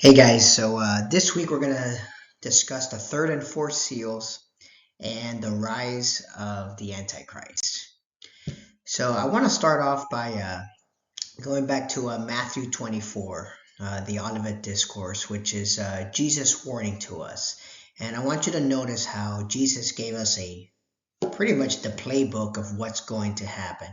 Hey guys, so this week we're going to discuss the third and fourth seals and the rise of the Antichrist. So I want to start off by going back to Matthew 24, the Olivet Discourse, which is Jesus warning to us. And I want you to notice how Jesus gave us pretty much the playbook of what's going to happen,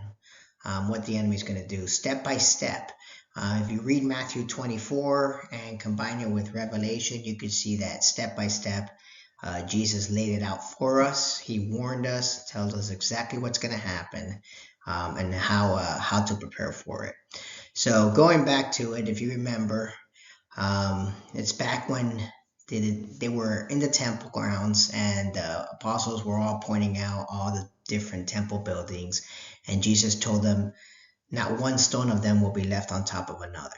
what the enemy's going to do, step by step. If you read Matthew 24 and combine it with Revelation, you could see that step by step, Jesus laid it out for us. He warned us, tells us exactly what's going to happen, and how to prepare for it. So going back to it, if you remember, it's back when they were in the temple grounds and the apostles were all pointing out all the different temple buildings, and Jesus told them not one stone of them will be left on top of another.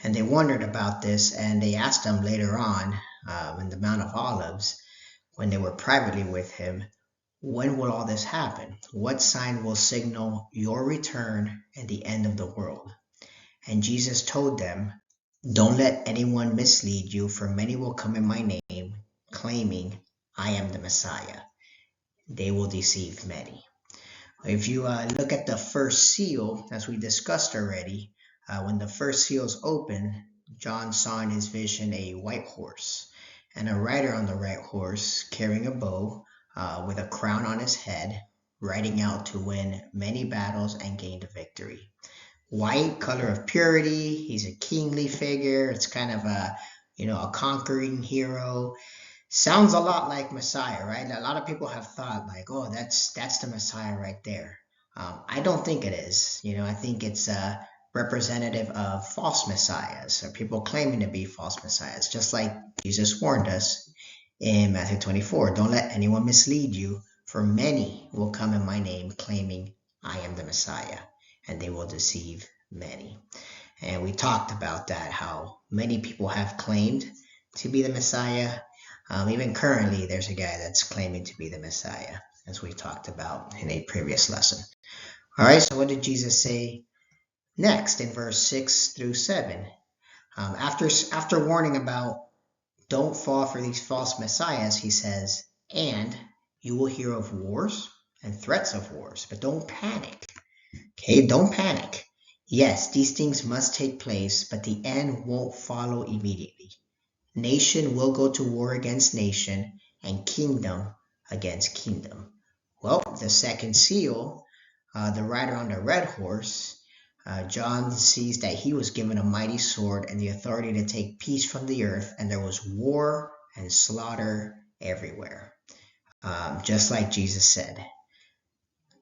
And they wondered about this, and they asked him later on in the Mount of Olives, when they were privately with him, when will all this happen? What sign will signal your return and the end of the world? And Jesus told them, don't let anyone mislead you, for many will come in my name, claiming, I am the Messiah. They will deceive many. If you look at the first seal, as we discussed already, when the first seal is open, John saw in his vision a white horse and a rider on the white horse carrying a bow with a crown on his head, riding out to win many battles and gain the victory. White, color of purity. He's a kingly figure. It's kind of a conquering hero. Sounds a lot like Messiah, right? A lot of people have thought like, oh, that's the Messiah right there. I don't think it is. I think it's representative of false messiahs or people claiming to be false messiahs, just like Jesus warned us in Matthew 24. Don't let anyone mislead you, for many will come in my name claiming I am the Messiah, and they will deceive many. And we talked about that, how many people have claimed to be the Messiah. Even currently, there's a guy that's claiming to be the Messiah, as we talked about in a previous lesson. All right, so what did Jesus say next in verse 6 through 7? After warning about don't fall for these false messiahs, he says, and you will hear of wars and threats of wars, but don't panic. Okay, don't panic. Yes, these things must take place, but the end won't follow immediately. Nation will go to war against nation, and kingdom against kingdom. Well, the second seal, the rider on the red horse, John sees that he was given a mighty sword and the authority to take peace from the earth, and there was war and slaughter everywhere. Just like Jesus said,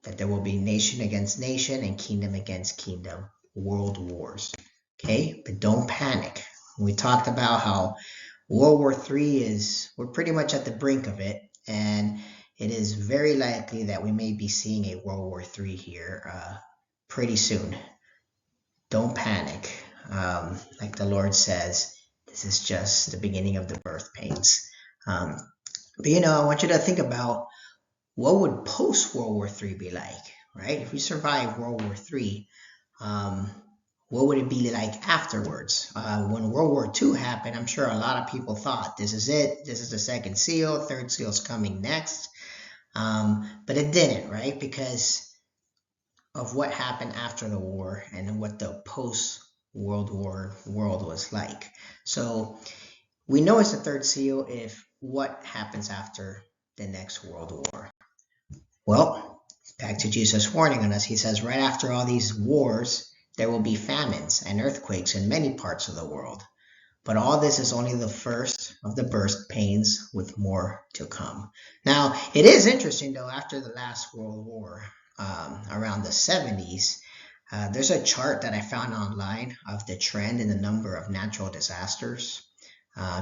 that there will be nation against nation and kingdom against kingdom, world wars. Okay, but don't panic. We talked about how World War III we're pretty much at the brink of it, and it is very likely that we may be seeing a World War III here pretty soon. Don't panic. Like the Lord says, this is just the beginning of the birth pains. But I want you to think about what would post-World War III be like, right? If we survive World War III, what would it be like afterwards? When World War II happened, I'm sure a lot of people thought, this is it, this is the second seal, third seal's coming next. But it didn't, right? Because of what happened after the war and what the post-World War world was like. So we know it's the third seal if what happens after the next World War. Well, back to Jesus warning on us. He says, right after all these wars, there will be famines and earthquakes in many parts of the world. But all this is only the first of the birth pains, with more to come. Now, it is interesting, though, after the last World War, around the 70s, there's a chart that I found online of the trend in the number of natural disasters.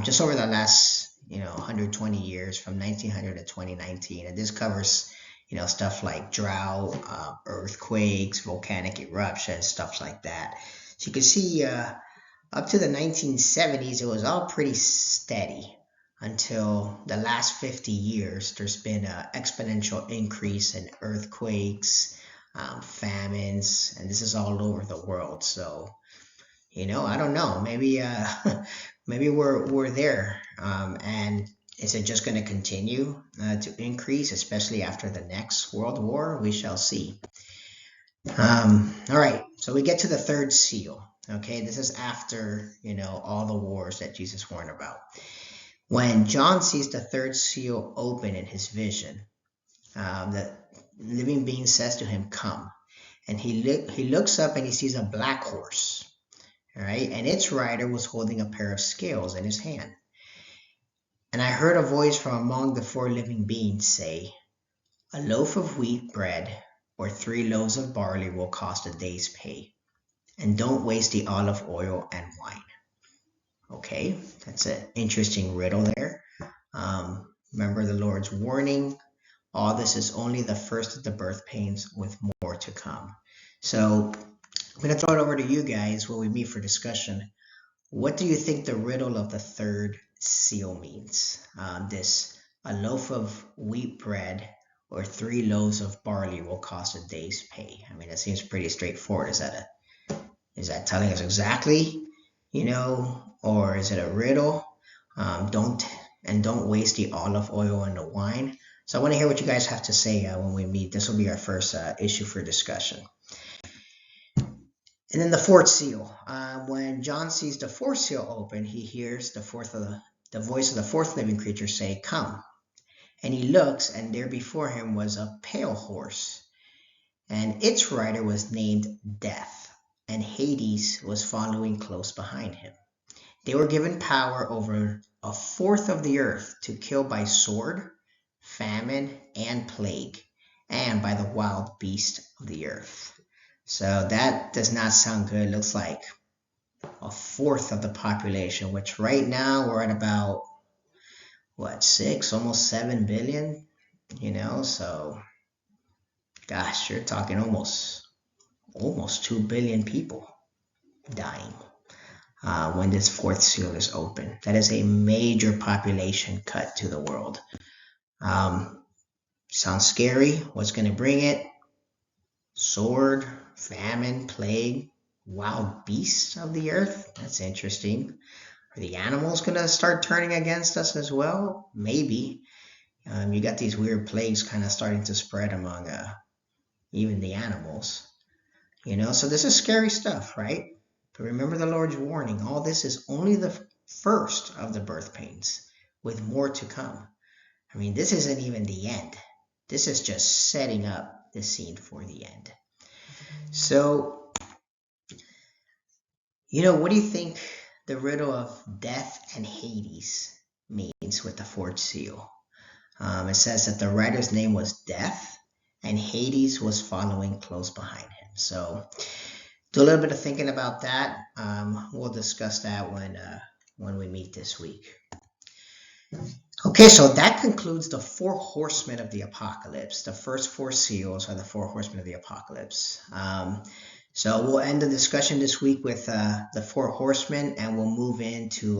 Just over the last, 120 years, from 1900 to 2019. And this covers stuff like drought, earthquakes, volcanic eruptions, stuff like that. So you can see up to the 1970s, it was all pretty steady until the last 50 years. There's been an exponential increase in earthquakes, famines, and this is all over the world. So, I don't know, maybe maybe we're there, and is it just going to continue to increase, especially after the next world war? We shall see. All right, so we get to the third seal. Okay, this is after, all the wars that Jesus warned about. When John sees the third seal open in his vision, the living being says to him, "Come." And he looks up and he sees a black horse. All right, and its rider was holding a pair of scales in his hand. And I heard a voice from among the four living beings say, "A loaf of wheat bread or 3 loaves of barley will cost a day's pay. And don't waste the olive oil and wine." Okay, that's an interesting riddle there. Remember the Lord's warning. All this is only the first of the birth pains, with more to come. So I'm going to throw it over to you guys when we meet for discussion. What do you think the riddle of the third seal means? A loaf of wheat bread or 3 loaves of barley will cost a day's pay. I mean, that seems pretty straightforward. Is that telling us exactly, or is it a riddle? Don't waste the olive oil and the wine. So I want to hear what you guys have to say when we meet. This will be our first issue for discussion. And then the fourth seal. When John sees the fourth seal open, he hears the voice of the fourth living creature say, "Come." And he looks, and there before him was a pale horse, and its rider was named Death, and Hades was following close behind him. They were given power over a fourth of the earth to kill by sword, famine, and plague, and by the wild beast of the earth. So that does not sound good. It looks like a fourth of the population, which right now we're at about, 6, almost 7 billion, so gosh, you're talking almost 2 billion people dying when this fourth seal is open. That is a major population cut to the world. Sounds scary. What's going to bring it? Sword, famine, plague, wild beasts of the earth. That's interesting. Are the animals going to start turning against us as well? Maybe. You got these weird plagues kind of starting to spread among even the animals. So this is scary stuff, right? But remember the Lord's warning. All this is only the first of the birth pains, with more to come. I mean, this isn't even the end. This is just setting up the scene for the end. So, what do you think the riddle of death and Hades means with the fourth seal? It says that the writer's name was Death, and Hades was following close behind him. So, do a little bit of thinking about that. We'll discuss that when we meet this week. Okay, so that concludes the Four Horsemen of the Apocalypse. The first 4 seals are the Four Horsemen of the Apocalypse. So we'll end the discussion this week with the Four Horsemen, and we'll move into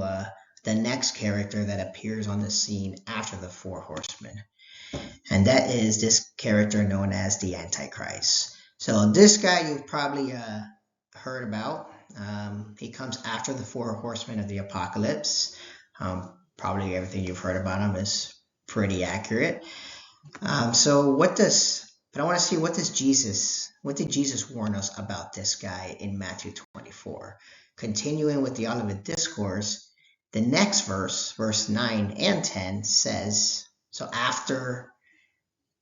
the next character that appears on the scene after the Four Horsemen. And that is this character known as the Antichrist. So this guy you've probably heard about. He comes after the Four Horsemen of the Apocalypse. Probably everything you've heard about him is pretty accurate. But I want to see what did Jesus warn us about this guy in Matthew 24. Continuing with the Olivet Discourse, the next verse 9 and 10 says, so after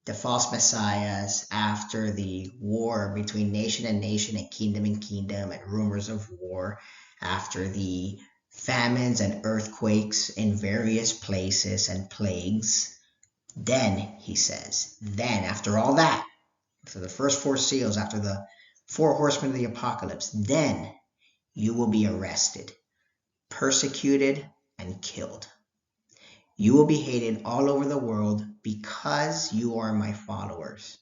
the false messiahs, after the war between nation and nation and kingdom and rumors of war, after the famines and earthquakes in various places and plagues, then, he says, after all that, so the first 4 seals, after the Four Horsemen of the Apocalypse, then you will be arrested, persecuted, and killed. You will be hated all over the world because you are my followers,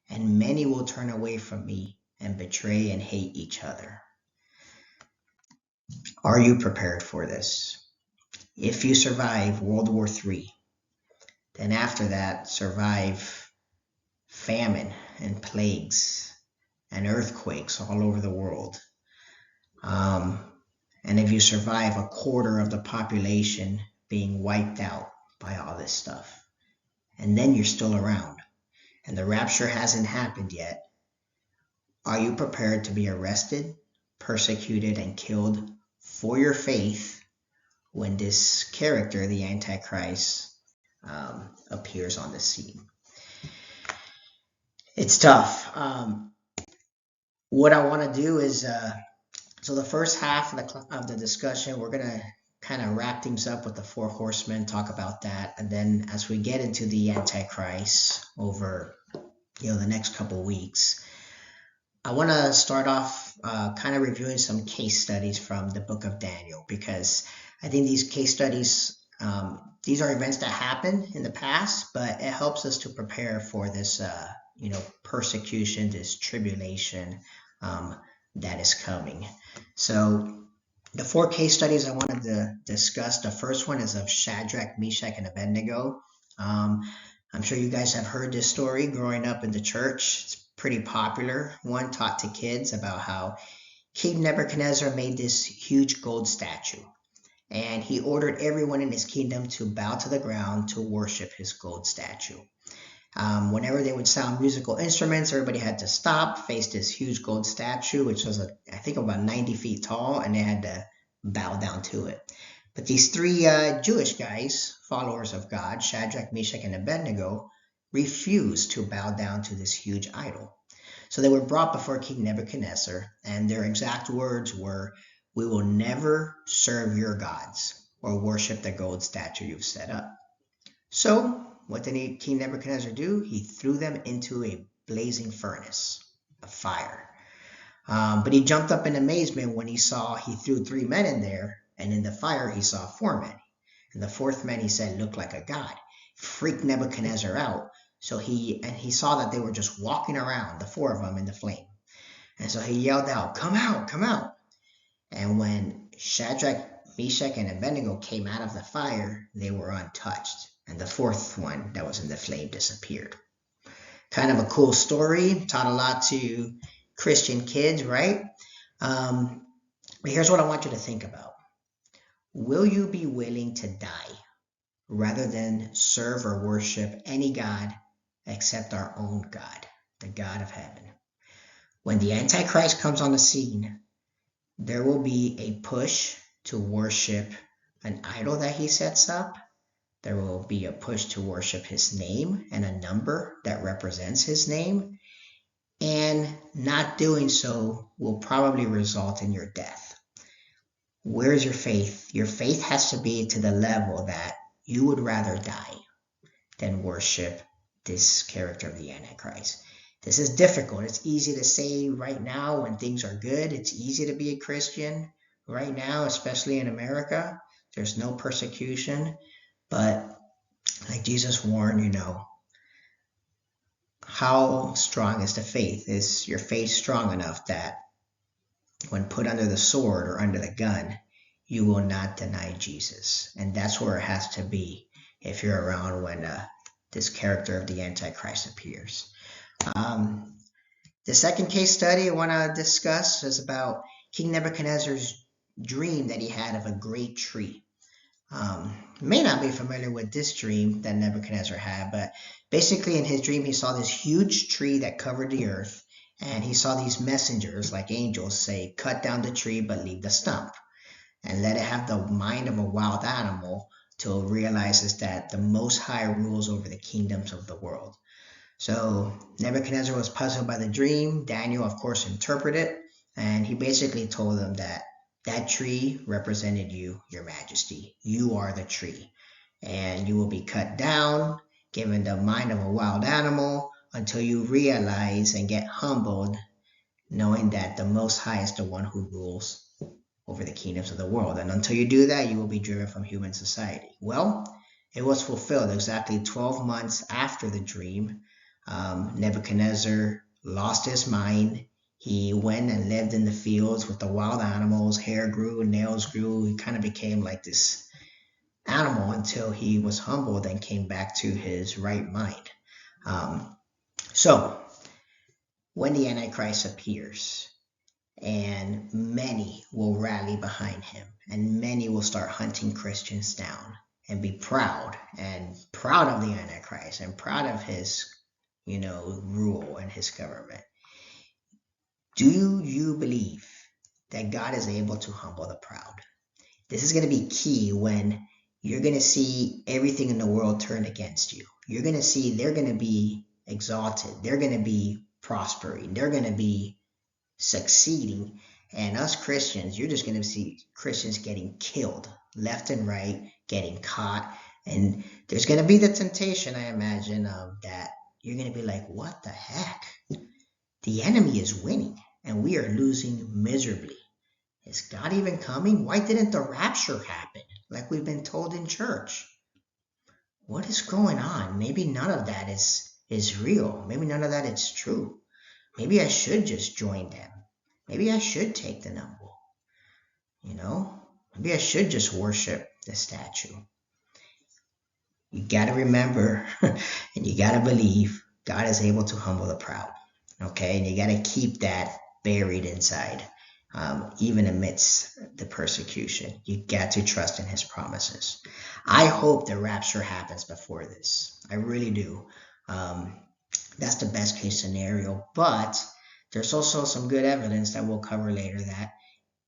and many will turn away from me and betray and hate each other. Are you prepared for this? If you survive World War III, then after that, survive famine and plagues and earthquakes all over the world. And And if you survive, a quarter of the population being wiped out by all this stuff. And then you're still around. And the rapture hasn't happened yet. Are you prepared to be arrested, persecuted, and killed for your faith when this character, the Antichrist, appears on the scene? It's tough. What I want to do is, so the first half of the discussion, we're going to kind of wrap things up with the Four Horsemen, talk about that. And then as we get into the Antichrist over, the next couple weeks, I want to start off kind of reviewing some case studies from the book of Daniel, because I think these case studies, these are events that happened in the past, but it helps us to prepare for this, persecution, this tribulation that is coming. So the 4 case studies I wanted to discuss, the first one is of Shadrach, Meshach, and Abednego. I'm sure you guys have heard this story growing up in the church. It's pretty popular one taught to kids about how King Nebuchadnezzar made this huge gold statue, and he ordered everyone in his kingdom to bow to the ground to worship his gold statue. Whenever they would sound musical instruments, everybody had to stop, face this huge gold statue, which was, I think, about 90 feet tall, and they had to bow down to it. But these 3 Jewish guys, followers of God, Shadrach, Meshach, and Abednego, refused to bow down to this huge idol. So they were brought before King Nebuchadnezzar, and their exact words were, "We will never serve your gods or worship the gold statue you've set up." So what did King Nebuchadnezzar do? He threw them into a blazing furnace of fire. But he jumped up in amazement when he threw 3 men in there, and in the fire he saw 4 men. And the 4th man, he said, looked like a god. Freaked Nebuchadnezzar out. So he saw that they were just walking around, the 4 of them, in the flame. And so he yelled out, "Come out, come out." And when Shadrach, Meshach, and Abednego came out of the fire, they were untouched. And the 4th one that was in the flame disappeared. Kind of a cool story. Taught a lot to Christian kids, right? But here's what I want you to think about. Will you be willing to die rather than serve or worship any god except our own God, the God of heaven? When the Antichrist comes on the scene, there will be a push to worship an idol that he sets up. There will be a push to worship his name and a number that represents his name. And not doing so will probably result in your death. Where's your faith? Your faith has to be to the level that you would rather die than worship this character of the Antichrist. This is difficult. It's easy to say right now when things are good. It's easy to be a Christian right now, especially in America. There's no persecution. But like Jesus warned, how strong is the faith? Is your faith strong enough that when put under the sword or under the gun, you will not deny Jesus? And that's where it has to be if you're around when this character of the Antichrist appears. The second case study I want to discuss is about King Nebuchadnezzar's dream that he had of a great tree. May not be familiar with this dream that Nebuchadnezzar had, but basically in his dream he saw this huge tree that covered the earth, and he saw these messengers like angels say, "Cut down the tree but leave the stump, and let it have the mind of a wild animal till it realizes that the Most High rules over the kingdoms of the world." So Nebuchadnezzar was puzzled by the dream. Daniel, of course, interpreted it, and he basically told them that tree represented you, your majesty. You are the tree, and you will be cut down, given the mind of a wild animal, until you realize and get humbled, knowing that the Most High is the one who rules over the kingdoms of the world. And until you do that, you will be driven from human society. Well, it was fulfilled exactly 12 months after the dream. Nebuchadnezzar lost his mind. He went and lived in the fields with the wild animals. Hair grew, nails grew. He kind of became like this animal until he was humbled and came back to his right mind. So when the Antichrist appears, and many will rally behind him, and many will start hunting Christians down and be proud of the Antichrist and proud of his, rule and his government. Do you believe that God is able to humble the proud? This is going to be key when you're going to see everything in the world turn against you. You're going to see they're going to be exalted. They're going to be prospering. They're going to be succeeding. And us Christians, you're just going to see Christians getting killed left and right, getting caught. And there's going to be the temptation, I imagine, that you're going to be like, what the heck? The enemy is winning and we are losing miserably. Is God even coming? Why didn't the rapture happen like we've been told in church? What is going on? Maybe none of that is real. Maybe none of that is true. Maybe I should just join them. Maybe I should take the number. Maybe I should just worship the statue. You got to remember and you got to believe God is able to humble the proud. Okay, and you got to keep that buried inside. Even amidst the persecution, you got to trust in his promises. I hope the rapture happens before this. I really do. That's the best case scenario, but there's also some good evidence that we'll cover later that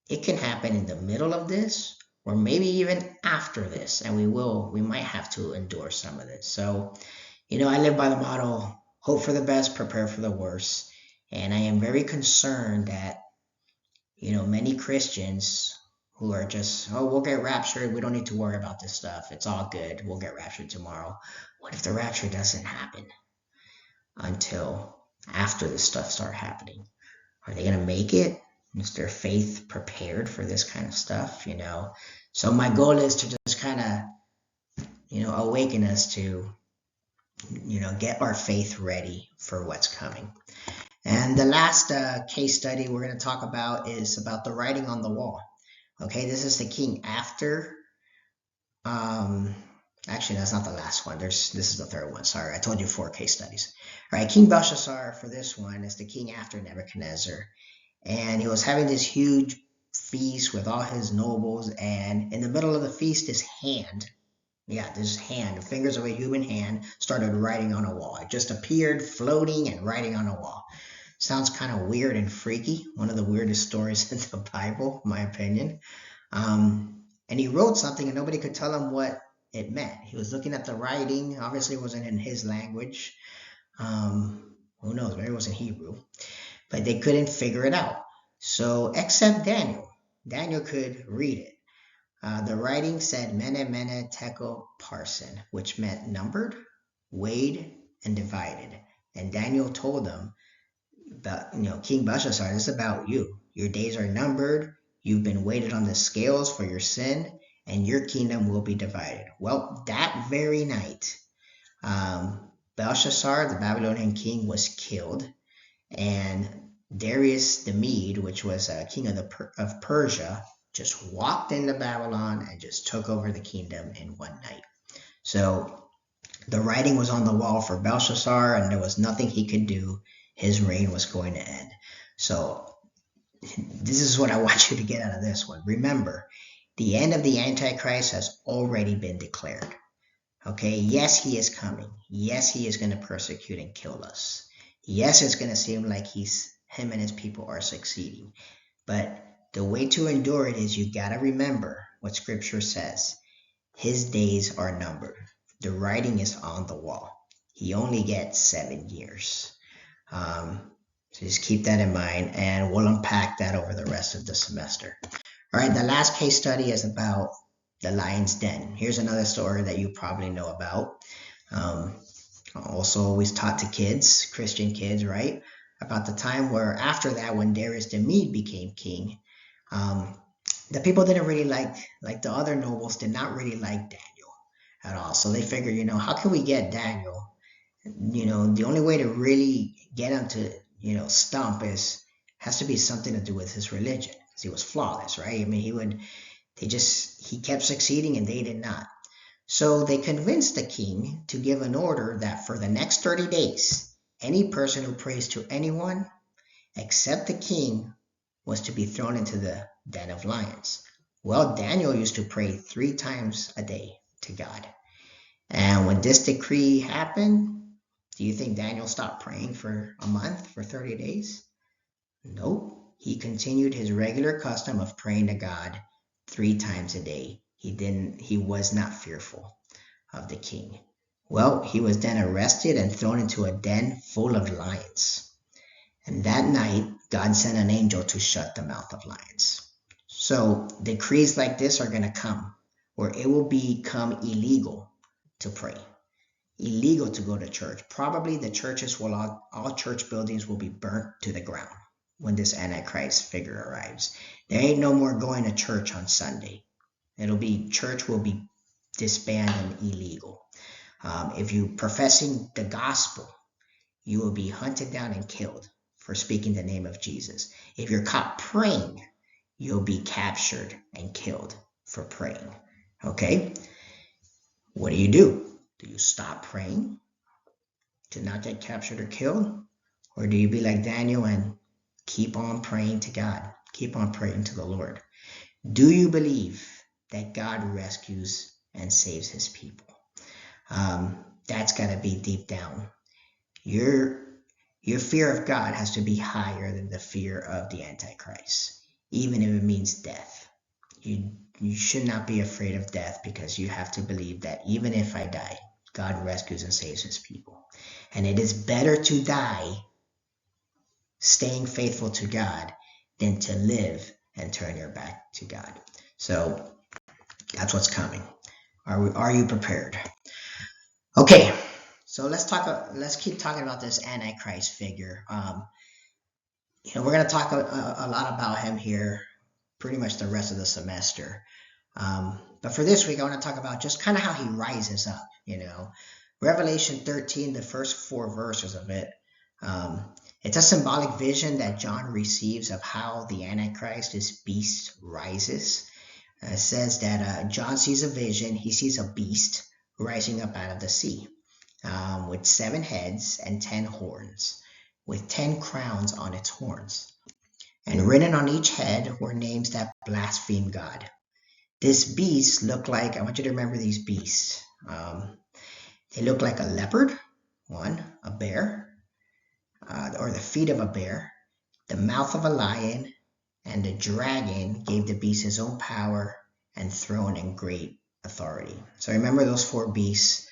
it can happen in the middle of this or maybe even after this, and we might have to endure some of this. So, I live by the motto, hope for the best, prepare for the worst. And I am very concerned that many Christians who are just, we'll get raptured. We don't need to worry about this stuff. It's all good. We'll get raptured tomorrow. What if the rapture doesn't happen until after this stuff starts happening? Are they going to make it? Is their faith prepared for this kind of stuff? So my goal is to just kind of, awaken us to, get our faith ready for what's coming. And the last case study we're going to talk about is about the writing on the wall. Okay, this is the king after. Actually, that's not the last one. This is the third one. Sorry, I told you 4 case studies. All right, King Belshazzar for this one is the king after Nebuchadnezzar. And he was having this huge feast with all his nobles. And in the middle of the feast, this hand, the fingers of a human hand started writing on a wall. It just appeared floating and writing on a wall. Sounds kind of weird and freaky. One of the weirdest stories in the Bible, in my opinion. And he wrote something and nobody could tell him what it meant. He was looking at the writing. Obviously, it wasn't in his language. Who knows? Maybe it was in Hebrew. But they couldn't figure it out. So, except Daniel. Daniel could read it. The writing said Mene, Mene, Tekel, Parsin, which meant numbered, weighed, and divided. And Daniel told them, King Belshazzar, this is about you. Your days are numbered. You've been weighted on the scales for your sin, and your kingdom will be divided. Well, that very night, Belshazzar, the Babylonian king, was killed, and Darius the Mede, which was king of Persia, just walked into Babylon and just took over the kingdom in one night. So the writing was on the wall for Belshazzar, and there was nothing he could do. His reign was going to end. So this is what I want you to get out of this one. Remember, the end of the Antichrist has already been declared. Okay, yes, he is coming. Yes, he is going to persecute and kill us. Yes, it's going to seem like him and his people are succeeding. But the way to endure it is you got to remember what Scripture says. His days are numbered. The writing is on the wall. He only gets 7 years. So just keep that in mind, and we'll unpack that over the rest of the semester. All right, the last case study is about the lion's den. Here's another story that you probably know about. Also always taught to kids, Christian kids, right? About the time where after that, when Darius the Mede became king, the people didn't really like the other nobles did not really like Daniel at all. So they figured, how can we get Daniel? The only way to really get him to, stump has to be something to do with his religion, because he was flawless, right? I mean, he kept succeeding and they did not. So they convinced the king to give an order that for the next 30 days, any person who prays to anyone except the king was to be thrown into the den of lions. Well, Daniel used to pray 3 times a day to God. And when this decree happened, do you think Daniel stopped praying for a month, for 30 days? Nope. He continued his regular custom of praying to God 3 times a day. He was not fearful of the king. Well, he was then arrested and thrown into a den full of lions. And that night, God sent an angel to shut the mouth of lions. So decrees like this are going to come, where it will become illegal to pray, illegal to go to church. Probably the churches will, all church buildings will be burnt to the ground when this Antichrist figure arrives. There ain't no more going to church on Sunday. Church will be disbanded and illegal. If you professing the gospel, you will be hunted down and killed for speaking the name of Jesus. If you're caught praying, you'll be captured and killed for praying. Okay? What do? Do you stop praying to not get captured or killed? Or do you be like Daniel and keep on praying to God? Keep on praying to the Lord. Do you believe that God rescues and saves his people? That's got to be deep down. Your fear of God has to be higher than the fear of the Antichrist, even if it means death. You should not be afraid of death, because you have to believe that even if I die, God rescues and saves his people. And it is better to die staying faithful to God than to live and turn your back to God. So that's what's coming. Are you prepared? Okay, so let's keep talking about this Antichrist figure. We're going to talk a lot about him here pretty much the rest of the semester. But for this week, I want to talk about just kind of how he rises up. Revelation 13, the first 4 verses of it, it's a symbolic vision that John receives of how the Antichrist, this beast, rises. It says that John sees a vision. He sees a beast rising up out of the sea with 7 heads and 10 horns, with 10 crowns on its horns. And written on each head were names that blaspheme God. This beast looked like, I want you to remember these beasts. They look like a leopard, a bear, or the feet of a bear, the mouth of a lion, and the dragon gave the beast his own power and throne and great authority. So remember those 4 beasts,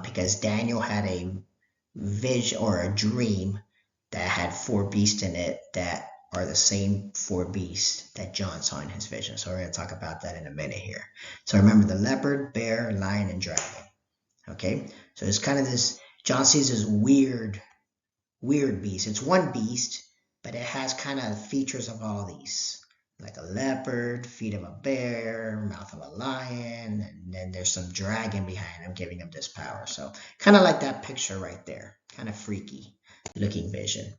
because Daniel had a vision or a dream that had 4 beasts in it that are the same 4 beasts that John saw in his vision. So we're going to talk about that in a minute here. So remember the leopard, bear, lion, and dragon. Okay, so it's kind of this, John sees this weird beast. It's one beast, but it has kind of features of all these, like a leopard, feet of a bear, mouth of a lion, and then there's some dragon behind him giving him this power. So kind of like that picture right there, kind of freaky looking vision.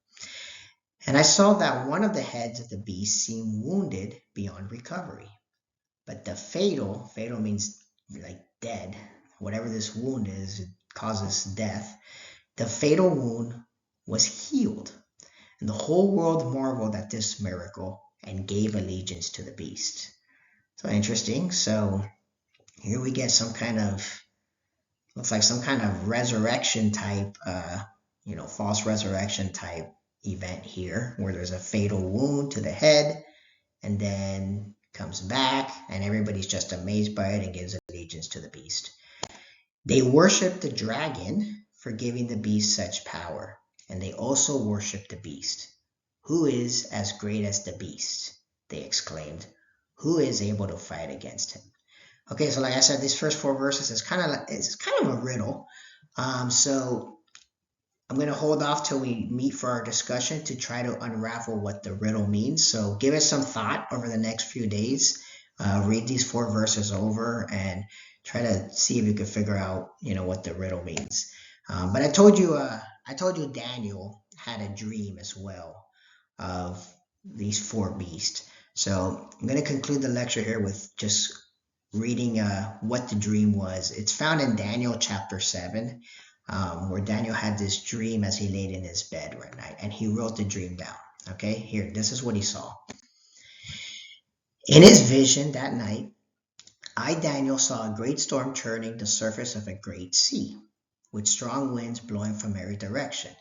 And I saw that one of the heads of the beast seemed wounded beyond recovery. But the fatal means like dead. Whatever this wound is, it causes death. The fatal wound was healed. And the whole world marveled at this miracle and gave allegiance to the beast. So interesting. So here we get looks like some kind of resurrection type, false resurrection type event here, where there's a fatal wound to the head and then comes back and everybody's just amazed by it and gives allegiance to the beast. They worship the dragon for giving the beast such power, and they also worship the beast. Who is as great as the beast? They exclaimed. Who is able to fight against him? Okay, so like I said, these first 4 verses is kind of a riddle. So I'm going to hold off till we meet for our discussion to try to unravel what the riddle means. So give it some thought over the next few days. Read these 4 verses over and try to see if you can figure out, what the riddle means. But I told you Daniel had a dream as well of these 4 beasts. So I'm going to conclude the lecture here with just reading what the dream was. It's found in Daniel chapter 7. Where Daniel had this dream as he laid in his bed one night, and he wrote the dream down. Okay, here, this is what he saw. In his vision that night, I, Daniel, saw a great storm churning the surface of a great sea, with strong winds blowing from every direction.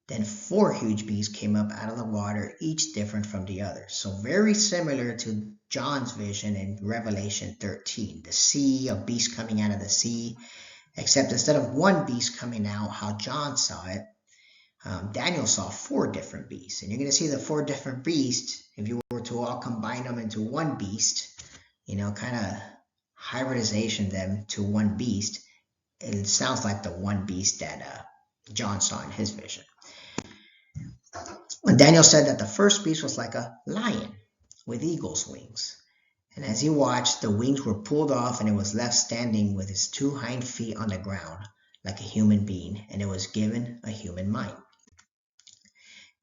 Then 4 huge beasts came up out of the water, each different from the other. So very similar to John's vision in Revelation 13, the sea of beasts coming out of the sea, except instead of one beast coming out, how John saw it, Daniel saw 4 different beasts. And you're going to see the 4 different beasts, if you were to all combine them into one beast, kind of hybridization them to one beast, it sounds like the one beast that John saw in his vision. And Daniel said that the first beast was like a lion with eagle's wings. And as he watched, the wings were pulled off and it was left standing with its 2 hind feet on the ground like a human being, and it was given a human mind.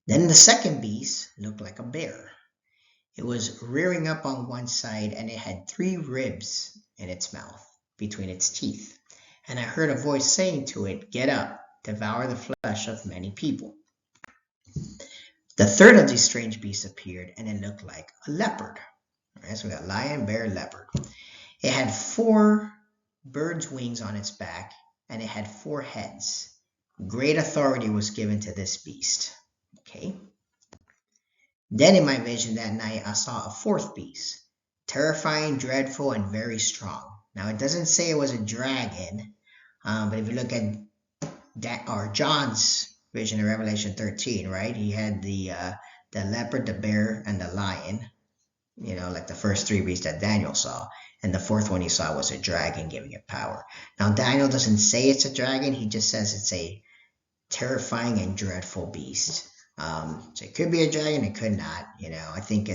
Then the second beast looked like a bear. It was rearing up on one side and it had 3 ribs in its mouth between its teeth. And I heard a voice saying to it, "Get up, devour the flesh of many people." The third of these strange beasts appeared and it looked like a leopard. All right, so we got lion, bear, leopard. It had 4 birds' wings on its back and it had 4 heads. Great authority was given to this beast. Okay. Then in my vision that night, I saw a 4th beast, terrifying, dreadful, and very strong. Now, it doesn't say it was a dragon, but if you look at John's vision in Revelation 13, right? He had the leopard, the bear, and the lion, like the first 3 beasts that Daniel saw. And the 4th one he saw was a dragon giving it power. Now, Daniel doesn't say it's a dragon. He just says it's a terrifying and dreadful beast. So it could be a dragon, it could not. I think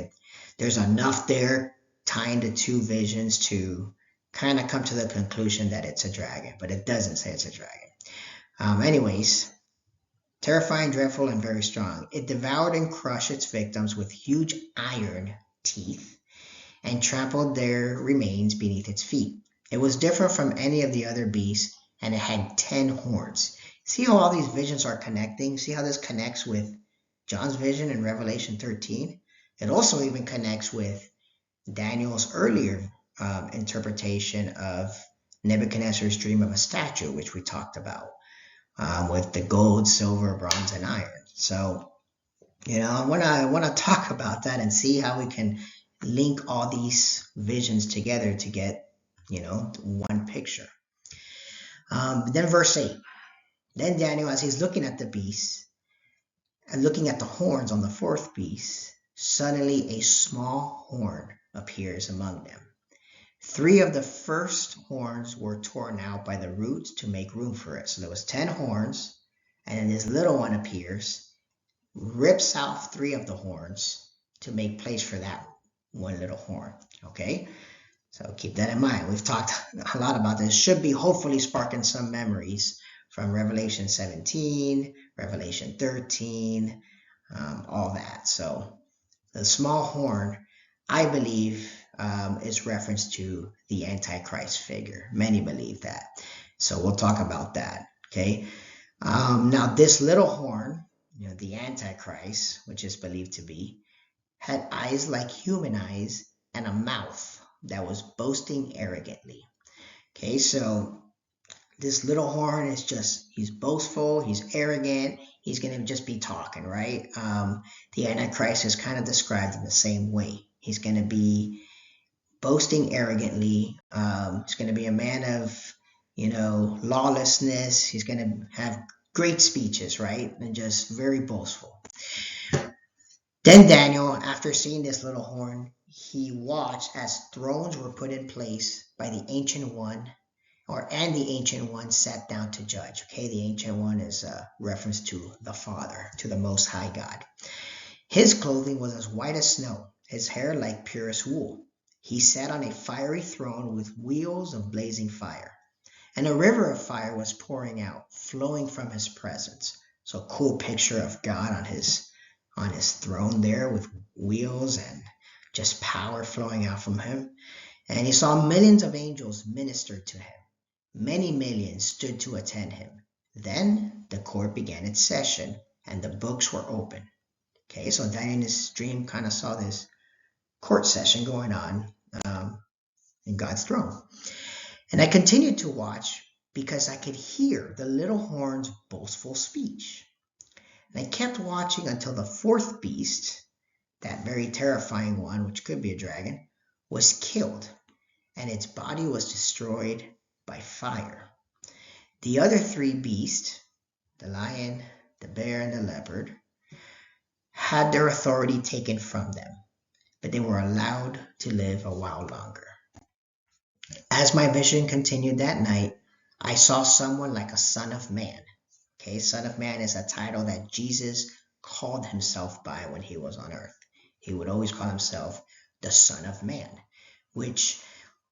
there's enough there tying the 2 visions to kind of come to the conclusion that it's a dragon, but it doesn't say it's a dragon. Anyways, terrifying, dreadful, and very strong. It devoured and crushed its victims with huge iron teeth and trampled their remains beneath its feet. It was different from any of the other beasts, and it had 10 horns. See how all these visions are connecting? See how this connects with John's vision in Revelation 13? It also even connects with Daniel's earlier interpretation of Nebuchadnezzar's dream of a statue, which we talked about, with the gold, silver, bronze, and iron. So, I want to talk about that and see how we can link all these visions together to get, one picture. Then verse 8. Then Daniel, as he's looking at the beast and looking at the horns on the 4th beast, suddenly a small horn appears among them. 3 of the first horns were torn out by the roots to make room for it. So there was 10 horns, and then this little one appears, rips out 3 of the horns to make place for that one little horn. Okay, so keep that in mind. We've talked a lot about this. Should be hopefully sparking some memories from Revelation 17, Revelation 13, all that. So the small horn, I believe, is reference to the Antichrist figure. Many believe that. So we'll talk about that. Okay. Now this little horn, the Antichrist, which is believed to be, had eyes like human eyes and a mouth that was boasting arrogantly. Okay, so this little horn is he's boastful, he's arrogant, he's going to just be talking, right? The Antichrist is kind of described in the same way. He's going to be boasting arrogantly. He's going to be a man of, lawlessness. He's going to have great speeches, right? And just very boastful. Then Daniel, after seeing this little horn, he watched as thrones were put in place by the Ancient One, and the Ancient One sat down to judge. Okay, the Ancient One is a reference to the Father, to the Most High God. His clothing was as white as snow, his hair like purest wool. He sat on a fiery throne with wheels of blazing fire, and a river of fire was pouring out, flowing from his presence. So a cool picture of God on his throne there with wheels and just power flowing out from him. And he saw millions of angels minister to him. Many millions stood to attend him. Then the court began its session and the books were open. Okay, so Daniel in his dream kind of saw this court session going on in God's throne. And I continued to watch because I could hear the little horn's boastful speech. And I kept watching until the fourth beast, that very terrifying one, which could be a dragon, was killed, and its body was destroyed by fire. The other three beasts, the lion, the bear, and the leopard, had their authority taken from them, but they were allowed to live a while longer. As my vision continued that night, I saw someone like a son of man. Okay, son of man is a title that Jesus called himself by when he was on earth. He would always call himself the Son of Man, which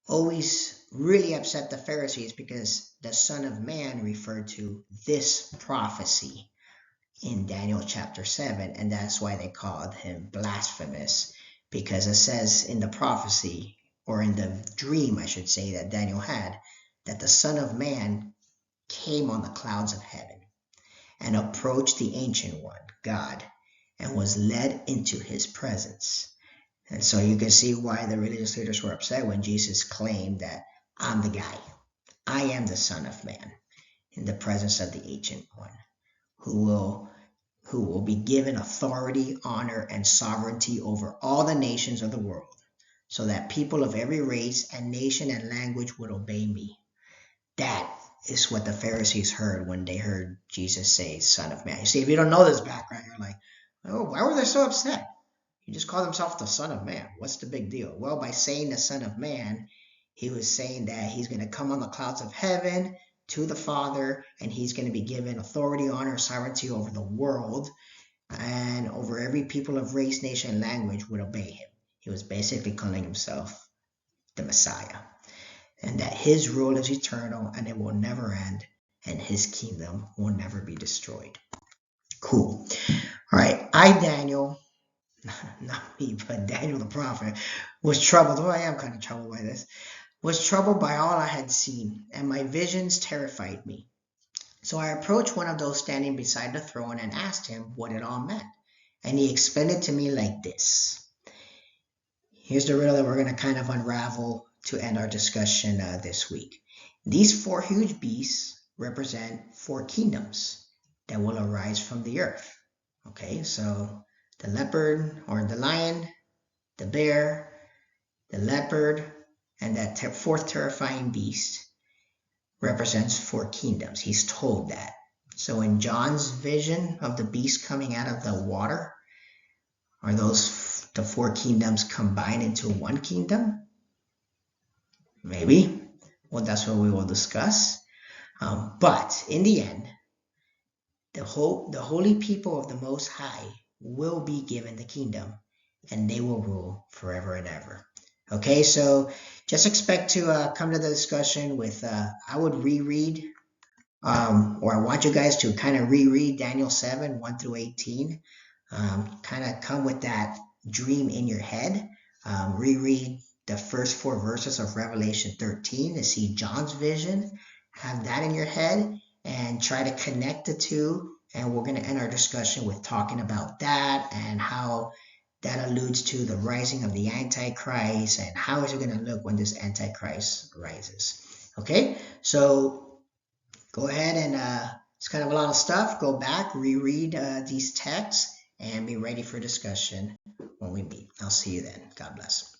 always really upset the Pharisees because the Son of Man referred to this prophecy in Daniel chapter 7, and that's why they called him blasphemous, because it says in the prophecy, or in the dream, I should say, that Daniel had, that the Son of Man came on the clouds of heaven and approached the Ancient One, God, and was led into his presence. And so you can see why the religious leaders were upset when Jesus claimed that I'm the guy. I am the Son of Man in the presence of the Ancient One, who will be given authority, honor, and sovereignty over all the nations of the world, so that people of every race and nation and language would obey me. That is what the Pharisees heard when they heard Jesus say Son of Man. You see, if you don't know this background, you're like, oh, why were they so upset? He just called himself the Son of Man. What's the big deal? Well, by saying the Son of Man, he was saying that he's going to come on the clouds of heaven to the Father, and he's going to be given authority, honor, sovereignty over the world, and over every people of race, nation, and language would obey him. He was basically calling himself the Messiah, and that his rule is eternal and it will never end, and his kingdom will never be destroyed. Cool. All right. I, Daniel, not me, but Daniel the prophet, was troubled. Oh, I am kind of troubled by this. Was troubled by all I had seen, and my visions terrified me. So I approached one of those standing beside the throne and asked him what it all meant. And he explained it to me like this. Here's the riddle that we're going to kind of unravel to end our discussion this week. These four huge beasts represent four kingdoms that will arise from the earth. Okay, so the leopard or the lion, the bear, the leopard, and that fourth terrifying beast represents four kingdoms. He's told that. So in John's vision of the beast coming out of the water, are those the four kingdoms combined into one kingdom? Maybe. Well, that's what we will discuss. But in the end, the holy people of the Most High will be given the kingdom, and they will rule forever and ever. Okay, so just expect to come to the discussion with, I would reread, or I want you guys to kind of reread Daniel 7, 1 through 18. Kind of come with that dream in your head. Reread the first 4 verses of Revelation 13 to see John's vision. Have that in your head and try to connect the two. And we're going to end our discussion with talking about that and how that alludes to the rising of the Antichrist and how is it going to look when this Antichrist rises. Okay, so go ahead and it's kind of a lot of stuff. Go back, reread these texts, and be ready for discussion when we meet. I'll see you then. God bless.